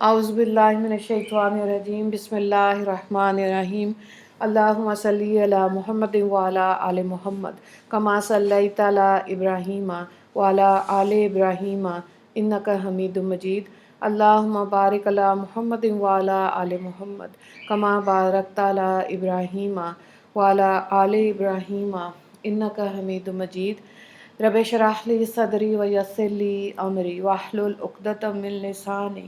اعوذ باللہ من الشیطان الرجیم بسم اللہ الرحمن الرحیم اللہم صلی علی محمد وعلی آل محمد کما صلیت علی ابراہیم وعلی آل ابراہیم انک حمید مجید اللہم بارک علی محمد وعلی آل محمد کما بارکت علی ابراہیم وعلی آل ابراہیم انک حمید مجید رب اشرح لی صدری ویسر لی امری واحلل عقدۃ من لسانی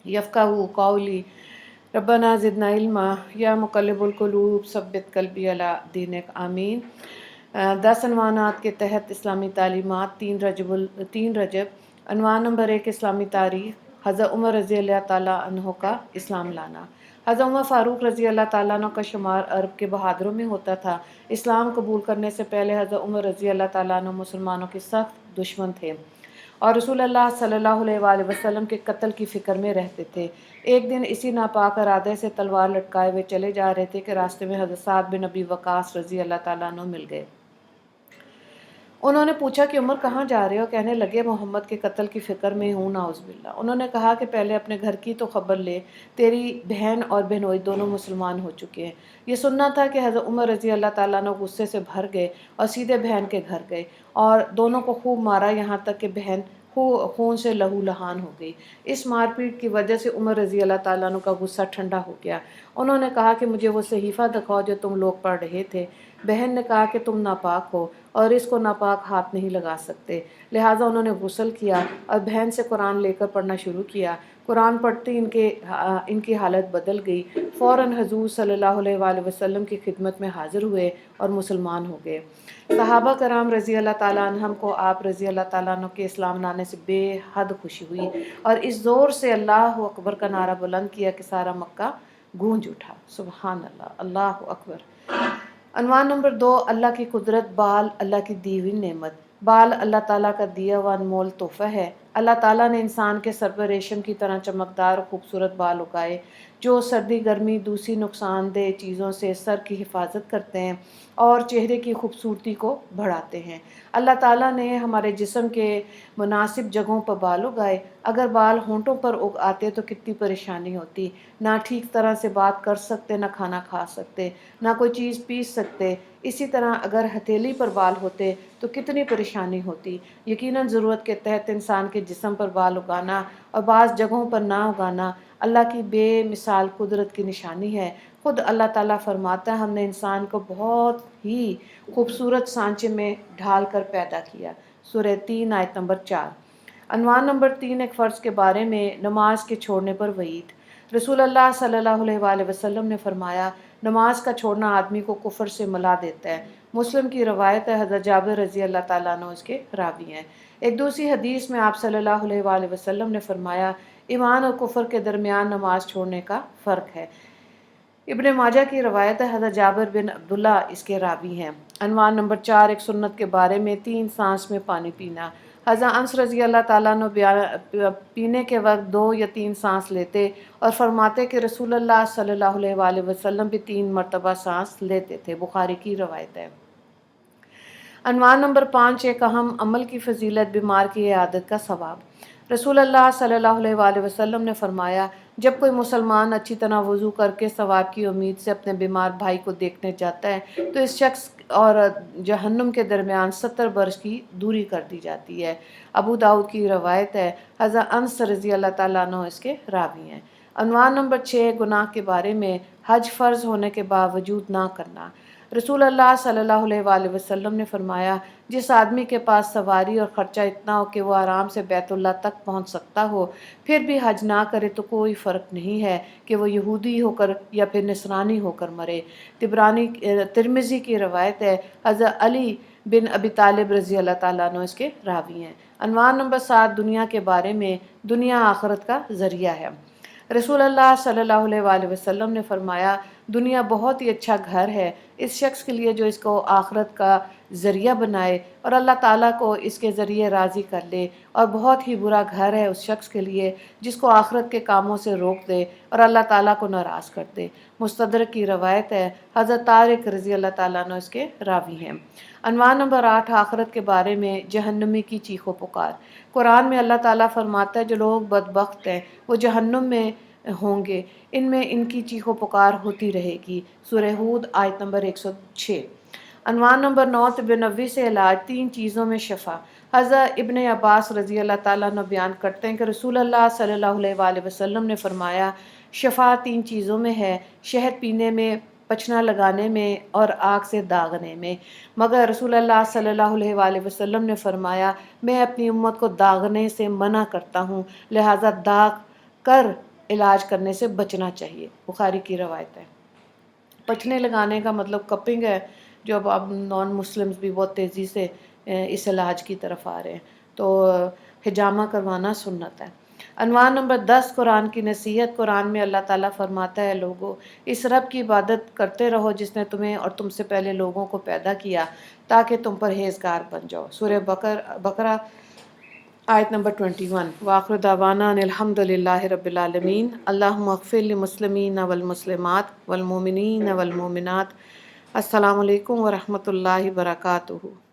یفقہوا قولی ربنا زدنا علما یا مقلب القلوب ثبت قلبی علی دینک آمین۔ 10 عنوانات کے تحت اسلامی تعلیمات 3 رجب۔ عنوان نمبر 1، اسلامی تاریخ۔ حضرت عمر رضی اللہ تعالیٰ عنہ کا اسلام لانا۔ حضرت عمر فاروق رضی اللہ تعالیٰ عنہ کا شمار عرب کے بہادروں میں ہوتا تھا۔ اسلام قبول کرنے سے پہلے حضرت عمر رضی اللہ تعالیٰ عنہ مسلمانوں کے سخت دشمن تھے اور رسول اللہ صلی اللہ علیہ وآلہ وسلم کے قتل کی فکر میں رہتے تھے۔ ایک دن اسی ناپاک ارادے سے تلوار لٹکائے ہوئے چلے جا رہے تھے کہ راستے میں حضرت سعد بن ابی وقاص رضی اللہ تعالیٰ عنہ مل گئے۔ انہوں نے پوچھا کہ عمر کہاں جا رہے ہو؟ کہنے لگے محمد کے قتل کی فکر میں ہوں، نعوذ باللہ۔ انہوں نے کہا کہ پہلے اپنے گھر کی تو خبر لے، تیری بہن اور بہنوئی دونوں مسلمان ہو چکے ہیں۔ یہ سننا تھا کہ حضرت عمر رضی اللہ تعالیٰ عنہ غصے سے بھر گئے اور سیدھے بہن کے گھر گئے اور دونوں کو خوب مارا، یہاں تک کہ بہن خون سے لہو لہان ہو گئی۔ اس مار پیٹ کی وجہ سے عمر رضی اللہ تعالیٰ عنہ کا غصہ ٹھنڈا ہو گیا۔ انہوں نے کہا کہ مجھے وہ صحیفہ دکھاؤ جو تم لوگ پڑھ رہے تھے۔ بہن نے کہا کہ تم ناپاک ہو اور اس کو ناپاک ہاتھ نہیں لگا سکتے، لہٰذا انہوں نے غسل کیا اور بہن سے قرآن لے کر پڑھنا شروع کیا۔ قرآن پڑھتے ان کی حالت بدل گئی، فوراً حضور صلی اللہ علیہ وآلہ وسلم کی خدمت میں حاضر ہوئے اور مسلمان ہو گئے۔ صحابہ کرام رضی اللہ تعالیٰ عنہم کو آپ رضی اللہ تعالیٰ عنہ کے اسلام لانے سے بے حد خوشی ہوئی اور اس زور سے اللہ اکبر کا نعرہ بلند کیا کہ سارا مکہ گونج اٹھا۔ سبحان اللہ، اللہ اکبر۔ عنوان نمبر 2، اللہ کی قدرت۔ بال اللہ کی دی ہوئی نعمت۔ بال اللہ تعالیٰ کا دیا ہوا انمول تحفہ ہے۔ اللہ تعالیٰ نے انسان کے سر پر ریشم کی طرح چمکدار اور خوبصورت بال اگائے جو سردی، گرمی، دوسری نقصان دہ چیزوں سے سر کی حفاظت کرتے ہیں اور چہرے کی خوبصورتی کو بڑھاتے ہیں۔ اللہ تعالیٰ نے ہمارے جسم کے مناسب جگہوں پر بال اگائے۔ اگر بال ہونٹوں پر اگ آتے تو کتنی پریشانی ہوتی، نہ ٹھیک طرح سے بات کر سکتے، نہ کھانا کھا سکتے، نہ کوئی چیز پی سکتے۔ اسی طرح اگر ہتھیلی پر بال ہوتے تو کتنی پریشانی ہوتی۔ یقیناً ضرورت کے تحت انسان کے جسم پر بال اگانا اور بعض جگہوں پر نہ اگانا اللہ کی بے مثال قدرت کی نشانی ہے۔ خود اللہ تعالیٰ فرماتا ہے، ہم نے انسان کو بہت ہی خوبصورت سانچے میں ڈھال کر پیدا کیا۔ سورہ 3 آیت نمبر 4۔ عنوان نمبر 3، ایک فرض کے بارے میں، نماز کے چھوڑنے پر وعید۔ رسول اللہ صلی اللہ علیہ وآلہ وسلم نے فرمایا، نماز کا چھوڑنا آدمی کو کفر سے ملا دیتا ہے۔ مسلم کی روایت ہے، حضرت جابر رضی اللہ تعالیٰ عنہ اس کے راوی ہیں۔ ایک دوسری حدیث میں آپ صلی اللہ علیہ وآلہ وسلم نے فرمایا، ایمان اور کفر کے درمیان نماز چھوڑنے کا فرق ہے۔ ابن ماجہ کی روایت ہے، حضرت جابر بن عبداللہ اس کے راوی ہیں۔ عنوان نمبر 4، ایک سنت کے بارے میں، 3 سانس میں پانی پینا۔ حضرت انس رضی اللہ تعالیٰ عنہ پینے کے وقت 2 یا 3 سانس لیتے اور فرماتے کہ رسول اللہ صلی اللہ علیہ وآلہ وسلم بھی 3 مرتبہ سانس لیتے تھے، بخاری کی روایت ہے۔ عنوان نمبر 5، ایک اہم عمل کی فضیلت، بیمار کی عیادت کا ثواب۔ رسول اللہ صلی اللہ علیہ وآلہ وسلم نے فرمایا، جب کوئی مسلمان اچھی طرح وضو کر کے ثواب کی امید سے اپنے بیمار بھائی کو دیکھنے جاتا ہے تو اس شخص اور جہنم کے درمیان 70 برس کی دوری کر دی جاتی ہے۔ ابو داؤد کی روایت ہے، حضرت انس رضی اللہ تعالیٰ عنہ اس کے راوی ہیں۔ عنوان نمبر 6، گناہ کے بارے میں، حج فرض ہونے کے باوجود نہ کرنا۔ رسول اللہ صلی اللہ علیہ وآلہ وسلم نے فرمایا، جس آدمی کے پاس سواری اور خرچہ اتنا ہو کہ وہ آرام سے بیت اللہ تک پہنچ سکتا ہو، پھر بھی حج نہ کرے تو کوئی فرق نہیں ہے کہ وہ یہودی ہو کر یا پھر نصرانی ہو کر مرے۔ ترمذی کی روایت ہے، حضرت علی بن ابی طالب رضی اللہ تعالیٰ عنہ اس کے راوی ہیں۔ عنوان نمبر 7، دنیا کے بارے میں، دنیا آخرت کا ذریعہ ہے۔ رسول اللہ صلی اللہ علیہ وآلہ وسلم نے فرمایا، دنیا بہت ہی اچھا گھر ہے اس شخص کے لیے جو اس کو آخرت کا ذریعہ بنائے اور اللہ تعالیٰ کو اس کے ذریعے راضی کر لے، اور بہت ہی برا گھر ہے اس شخص کے لیے جس کو آخرت کے کاموں سے روک دے اور اللہ تعالیٰ کو ناراض کر دے۔ مستدرک کی روایت ہے، حضرت طارق رضی اللہ تعالیٰ عنہ اس کے راوی ہیں۔ عنوان نمبر 8، آخرت کے بارے میں جہنمی کی چیخ و پکار۔ قرآن میں اللہ تعالیٰ فرماتا ہے جو لوگ بدبخت ہیں وہ جہنم میں ہوں گے، ان میں ان کی چیخ و پکار ہوتی رہے گی۔ سورہ ہود آیت نمبر 106۔ عنوان نمبر 9، طب نبوی سے علاج، 3 چیزوں میں شفا۔ حضرت ابن عباس رضی اللہ تعالیٰ عنہ بیان کرتے ہیں کہ رسول اللہ صلی اللہ علیہ وآلہ وسلم نے فرمایا شفا 3 چیزوں میں ہے، شہد پینے میں، پچنا لگانے میں اور آگ سے داغنے میں۔ مگر رسول اللہ صلی اللہ علیہ وآلہ وسلم نے فرمایا میں اپنی امت کو داغنے سے منع کرتا ہوں، لہٰذا داغ کر علاج کرنے سے بچنا چاہیے۔ بخاری کی روایت ہے۔ پچنے لگانے کا مطلب کپنگ ہے، جو اب نان مسلمز بھی بہت تیزی سے اس علاج کی طرف آ رہے ہیں، تو حجامہ کروانا سنت ہے۔ عنوان نمبر 10، قرآن کی نصیحت۔ قرآن میں اللہ تعالیٰ فرماتا ہے لوگو اس رب کی عبادت کرتے رہو جس نے تمہیں اور تم سے پہلے لوگوں کو پیدا کیا تاکہ تم پرہیزگار بن جاؤ۔ سورہ بقرہ آیت نمبر 21۔ وآخر دعوانا ان الحمد للہ رب العالمین۔ اللہم اغفر للمسلمین والمسلمات والمؤمنین والمؤمنات۔ السلام علیکم ورحمۃ اللہ وبرکاتہ۔